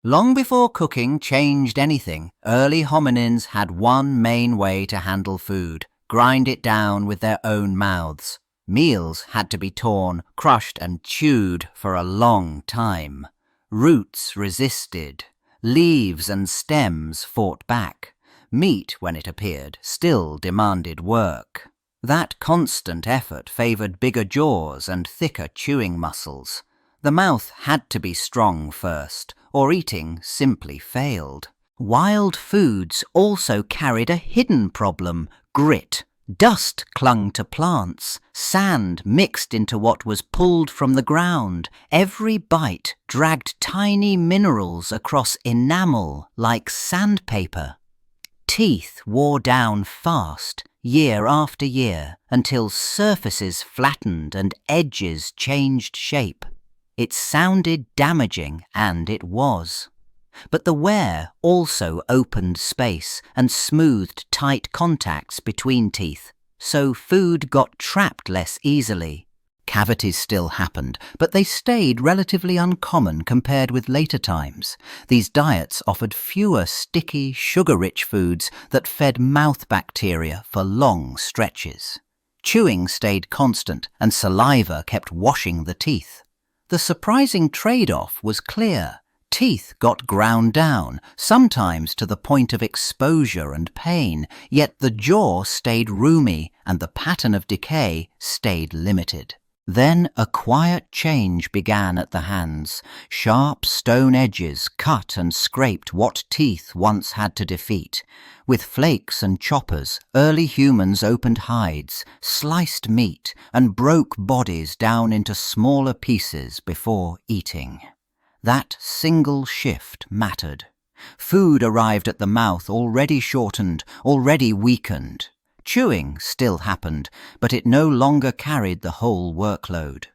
Long before cooking changed anything, early hominins had one main way to handle food: grind it down with their own mouths. Meals had to be torn, crushed and chewed for a long time. Roots resisted. Leaves and stems fought back. Meat, when it appeared, still demanded work. That constant effort favoured bigger jaws and thicker chewing muscles. The mouth had to be strong first, or eating simply failed. Wild foods also carried a hidden problem: grit. Dust clung to plants. Sand mixed into what was pulled from the ground. Every bite dragged tiny minerals across enamel like sandpaper. Teeth wore down fast, year after year, until surfaces flattened and edges changed shape. It sounded damaging, and it was. But the wear also opened space and smoothed tight contacts between teeth, so food got trapped less easily. Cavities still happened, but they stayed relatively uncommon compared with later times. These diets offered fewer sticky, sugar-rich foods that fed mouth bacteria for long stretches. Chewing stayed constant, and saliva kept washing the teeth. The surprising trade-off was clear. Teeth got ground down, sometimes to the point of exposure and pain, yet the jaw stayed roomy and the pattern of decay stayed limited. Then a quiet change began at the hands. Sharp stone edges cut and scraped what teeth once had to defeat. With flakes and choppers, early humans opened hides, sliced meat, and broke bodies down into smaller pieces before eating. That single shift mattered. Food arrived at the mouth already shortened, already weakened. Chewing still happened, but it no longer carried the whole workload.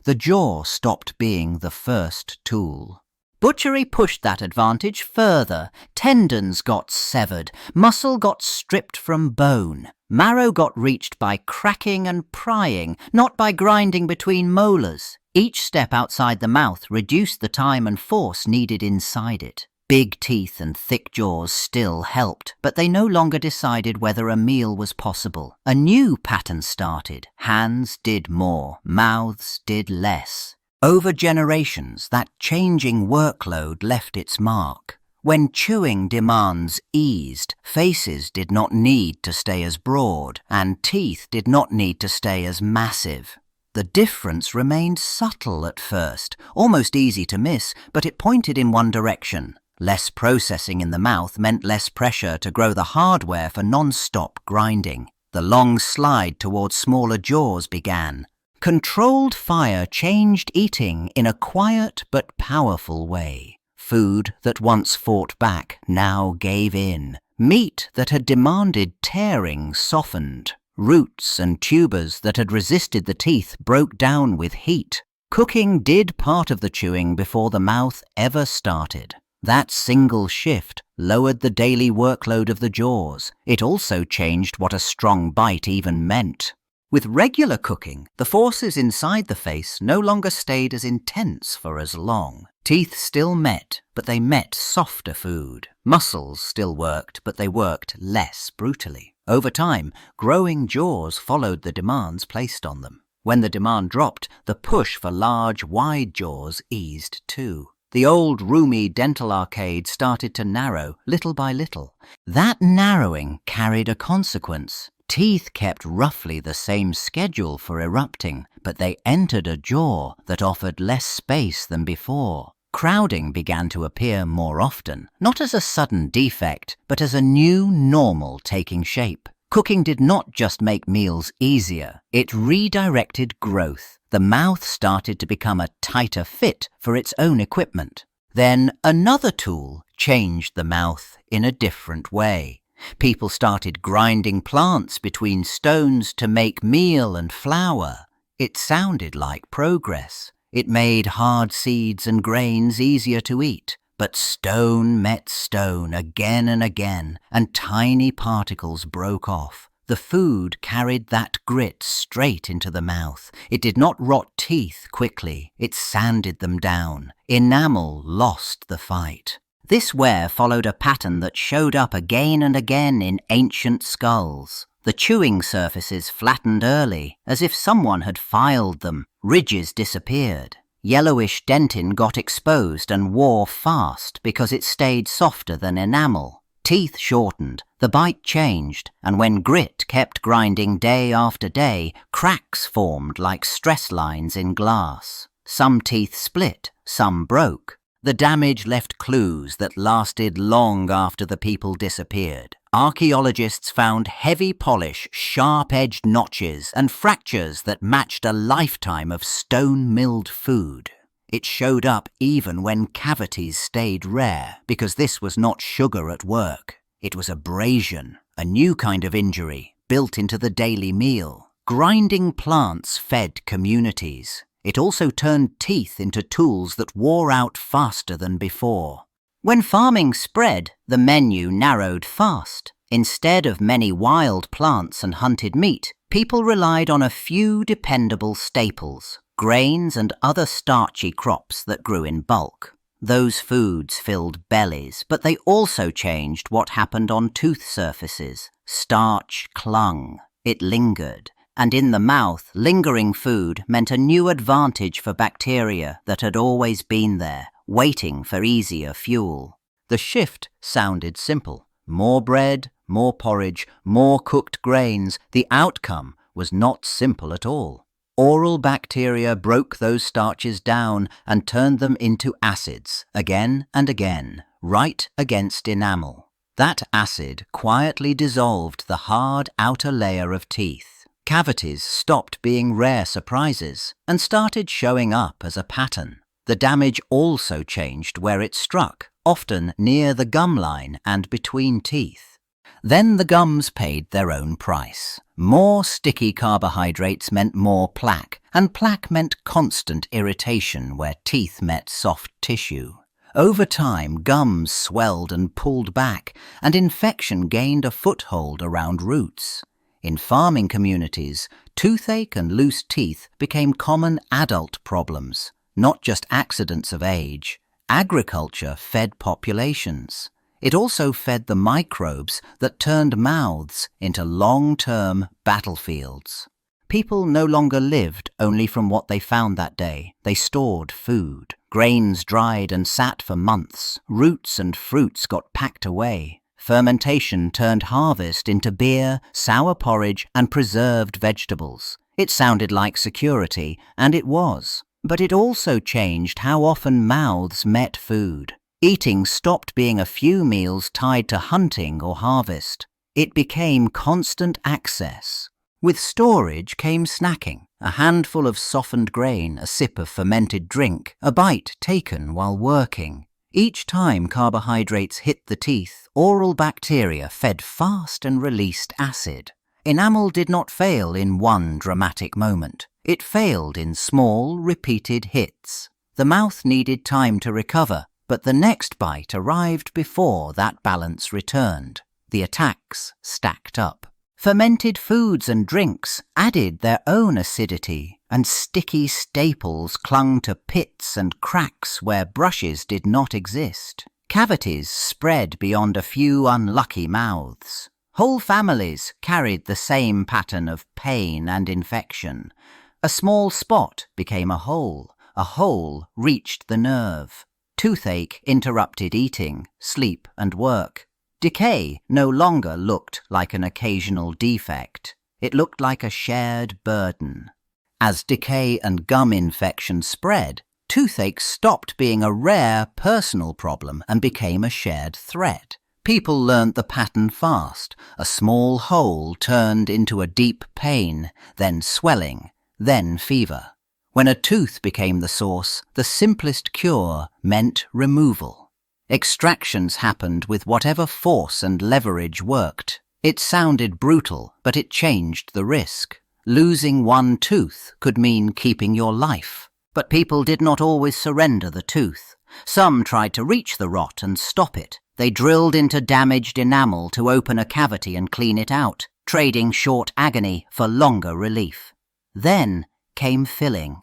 The jaw stopped being the first tool. Butchery pushed that advantage further. Tendons got severed, muscle got stripped from bone. Marrow got reached by cracking and prying, not by grinding between molars. Each step outside the mouth reduced the time and force needed inside it. Big teeth and thick jaws still helped, but they no longer decided whether a meal was possible. A new pattern started. Hands did more, mouths did less. Over generations, that changing workload left its mark. When chewing demands eased, faces did not need to stay as broad, and teeth did not need to stay as massive. The difference remained subtle at first, almost easy to miss, but it pointed in one direction. Less processing in the mouth meant less pressure to grow the hardware for non-stop grinding. The long slide towards smaller jaws began. Controlled fire changed eating in a quiet but powerful way. Food that once fought back now gave in. Meat that had demanded tearing softened. Roots and tubers that had resisted the teeth broke down with heat. Cooking did part of the chewing before the mouth ever started. That single shift lowered the daily workload of the jaws. It also changed what a strong bite even meant. With regular cooking, the forces inside the face no longer stayed as intense for as long. Teeth still met, but they met softer food. Muscles still worked, but they worked less brutally. Over time, growing jaws followed the demands placed on them. When the demand dropped, the push for large, wide jaws eased too. The old, roomy dental arcade started to narrow, little by little. That narrowing carried a consequence. Teeth kept roughly the same schedule for erupting, but they entered a jaw that offered less space than before. Crowding began to appear more often, not as a sudden defect, but as a new normal taking shape. Cooking did not just make meals easier, it redirected growth. The mouth started to become a tighter fit for its own equipment. Then another tool changed the mouth in a different way. People started grinding plants between stones to make meal and flour. It sounded like progress. It made hard seeds and grains easier to eat. But stone met stone again and again, and tiny particles broke off. The food carried that grit straight into the mouth. It did not rot teeth quickly, it sanded them down. Enamel lost the fight. This wear followed a pattern that showed up again and again in ancient skulls. The chewing surfaces flattened early, as if someone had filed them. Ridges disappeared. Yellowish dentin got exposed and wore fast because it stayed softer than enamel. Teeth shortened, the bite changed, and when grit kept grinding day after day, cracks formed like stress lines in glass. Some teeth split, some broke. The damage left clues that lasted long after the people disappeared. Archaeologists found heavy polish, sharp-edged notches and fractures that matched a lifetime of stone-milled food. It showed up even when cavities stayed rare, because this was not sugar at work. It was abrasion, a new kind of injury, built into the daily meal. Grinding plants fed communities. It also turned teeth into tools that wore out faster than before. When farming spread, the menu narrowed fast. Instead of many wild plants and hunted meat, people relied on a few dependable staples, grains and other starchy crops that grew in bulk. Those foods filled bellies, but they also changed what happened on tooth surfaces. Starch clung. It lingered. And in the mouth, lingering food meant a new advantage for bacteria that had always been there, waiting for easier fuel. The shift sounded simple. More bread, more porridge, more cooked grains. The outcome was not simple at all. Oral bacteria broke those starches down and turned them into acids, again and again, right against enamel. That acid quietly dissolved the hard outer layer of teeth. Cavities stopped being rare surprises and started showing up as a pattern. The damage also changed where it struck, often near the gum line and between teeth. Then the gums paid their own price. More sticky carbohydrates meant more plaque, and plaque meant constant irritation where teeth met soft tissue. Over time, gums swelled and pulled back, and infection gained a foothold around roots. In farming communities, toothache and loose teeth became common adult problems, not just accidents of age. Agriculture fed populations. It also fed the microbes that turned mouths into long-term battlefields. People no longer lived only from what they found that day. They stored food. Grains dried and sat for months. Roots and fruits got packed away. Fermentation turned harvest into beer, sour porridge, and preserved vegetables. It sounded like security, and it was. But it also changed how often mouths met food. Eating stopped being a few meals tied to hunting or harvest. It became constant access. With storage came snacking, a handful of softened grain, a sip of fermented drink, a bite taken while working. Each time carbohydrates hit the teeth, oral bacteria fed fast and released acid. Enamel did not fail in one dramatic moment. It failed in small, repeated hits. The mouth needed time to recover, but the next bite arrived before that balance returned. The attacks stacked up. Fermented foods and drinks added their own acidity, and sticky staples clung to pits and cracks where brushes did not exist. Cavities spread beyond a few unlucky mouths. Whole families carried the same pattern of pain and infection. A small spot became a hole reached the nerve. Toothache interrupted eating, sleep, and work. Decay no longer looked like an occasional defect. It looked like a shared burden. As decay and gum infection spread, toothache stopped being a rare personal problem and became a shared threat. People learned the pattern fast. A small hole turned into a deep pain, then swelling, then fever. When a tooth became the source, the simplest cure meant removal. Extractions happened with whatever force and leverage worked. It sounded brutal, but it changed the risk. Losing one tooth could mean keeping your life. But people did not always surrender the tooth. Some tried to reach the rot and stop it. They drilled into damaged enamel to open a cavity and clean it out. trading short agony for longer relief. Then came filling.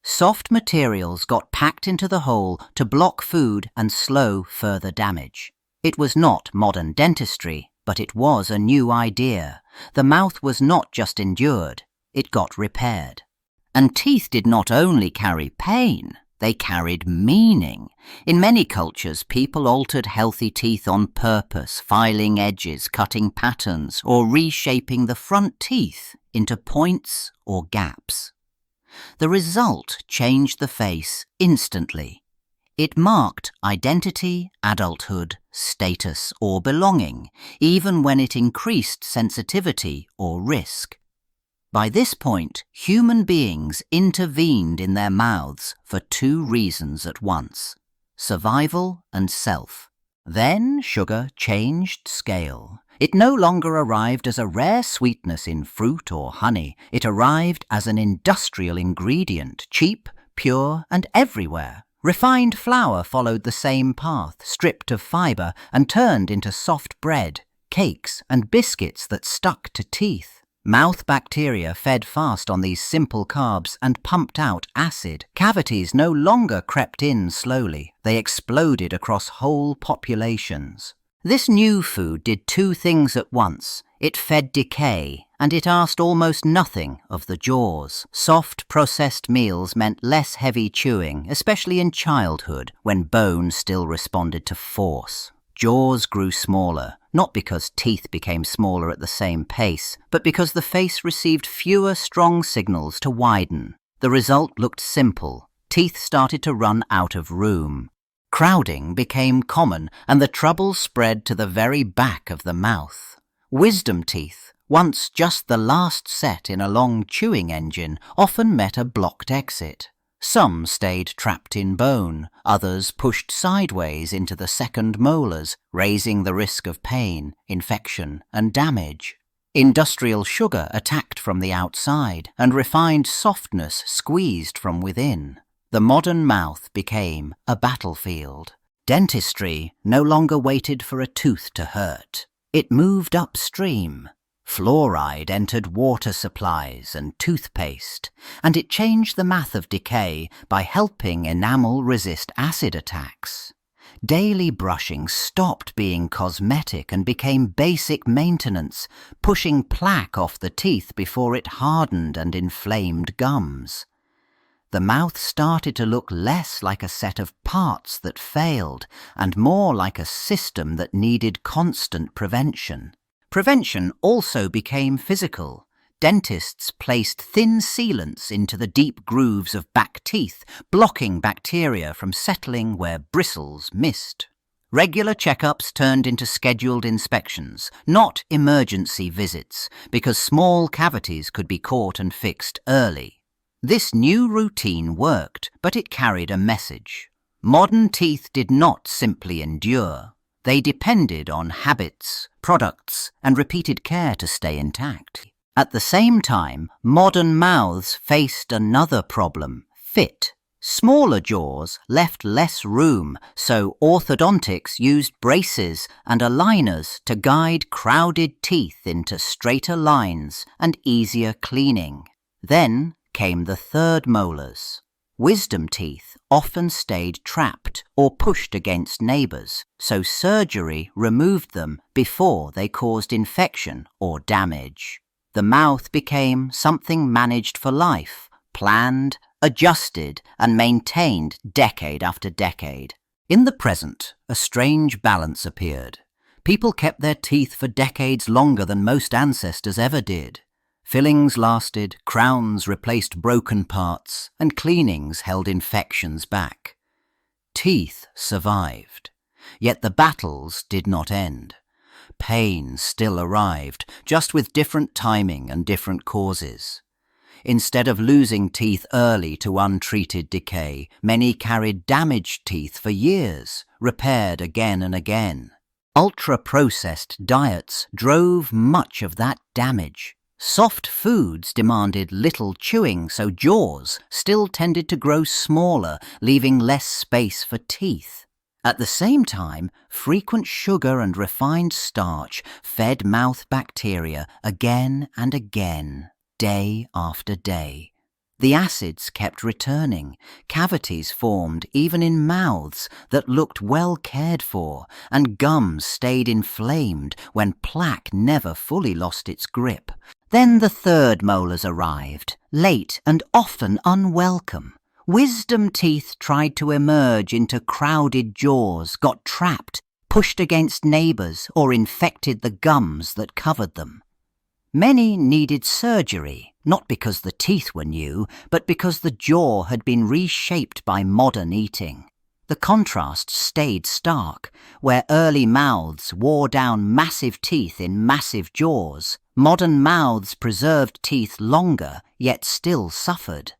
Soft materials got packed into the hole to block food and slow further damage. It was not modern dentistry, but it was a new idea. The mouth was not just endured, it got repaired. And teeth did not only carry pain, they carried meaning. In many cultures, people altered healthy teeth on purpose, filing edges, cutting patterns, or reshaping the front teeth into points or gaps. The result changed the face instantly. It marked identity, adulthood, status, or belonging, even when it increased sensitivity or risk. By this point, human beings intervened in their mouths for two reasons at once: survival and self. Then sugar changed scale. It no longer arrived as a rare sweetness in fruit or honey. It arrived as an industrial ingredient, cheap, pure, and everywhere. Refined flour followed the same path, stripped of fibre and turned into soft bread, cakes, and biscuits that stuck to teeth. Mouth bacteria fed fast on these simple carbs and pumped out acid. Cavities no longer crept in slowly. They exploded across whole populations. This new food did two things at once. It fed decay, and it asked almost nothing of the jaws. Soft, processed meals meant less heavy chewing, especially in childhood, when bone still responded to force. Jaws grew smaller, not because teeth became smaller at the same pace, but because the face received fewer strong signals to widen. The result looked simple. Teeth started to run out of room. Crowding became common, and the trouble spread to the very back of the mouth. Wisdom teeth, once just the last set in a long chewing engine, often met a blocked exit. Some stayed trapped in bone, others pushed sideways into the second molars, raising the risk of pain, infection, and damage. Industrial sugar attacked from the outside, and refined softness squeezed from within. The modern mouth became a battlefield. Dentistry no longer waited for a tooth to hurt. It moved upstream. Fluoride entered water supplies and toothpaste, and it changed the math of decay by helping enamel resist acid attacks. Daily brushing stopped being cosmetic and became basic maintenance, pushing plaque off the teeth before it hardened and inflamed gums. The mouth started to look less like a set of parts that failed and more like a system that needed constant prevention. Prevention also became physical. Dentists placed thin sealants into the deep grooves of back teeth, blocking bacteria from settling where bristles missed. Regular checkups turned into scheduled inspections, not emergency visits, because small cavities could be caught and fixed early. This new routine worked, but it carried a message. Modern teeth did not simply endure. They depended on habits, products, and repeated care to stay intact. At the same time, modern mouths faced another problem: fit. Smaller jaws left less room, so orthodontics used braces and aligners to guide crowded teeth into straighter lines and easier cleaning. Then came the third molars. Wisdom teeth often stayed trapped or pushed against neighbours, so surgery removed them before they caused infection or damage. The mouth became something managed for life, planned, adjusted, and maintained decade after decade. In the present, a strange balance appeared. People kept their teeth for decades longer than most ancestors ever did. Fillings lasted, crowns replaced broken parts, and cleanings held infections back. Teeth survived, yet the battles did not end. Pain still arrived, just with different timing and different causes. Instead of losing teeth early to untreated decay, many carried damaged teeth for years, repaired again and again. Ultra-processed diets drove much of that damage. Soft foods demanded little chewing, so jaws still tended to grow smaller, leaving less space for teeth. At the same time, frequent sugar and refined starch fed mouth bacteria again and again, day after day. The acids kept returning, cavities formed even in mouths that looked well cared for, and gums stayed inflamed when plaque never fully lost its grip. Then the third molars arrived, late and often unwelcome. Wisdom teeth tried to emerge into crowded jaws, got trapped, pushed against neighbours, or infected the gums that covered them. Many needed surgery, not because the teeth were new, but because the jaw had been reshaped by modern eating. The contrast stayed stark. Where early mouths wore down massive teeth in massive jaws, modern mouths preserved teeth longer, yet still suffered.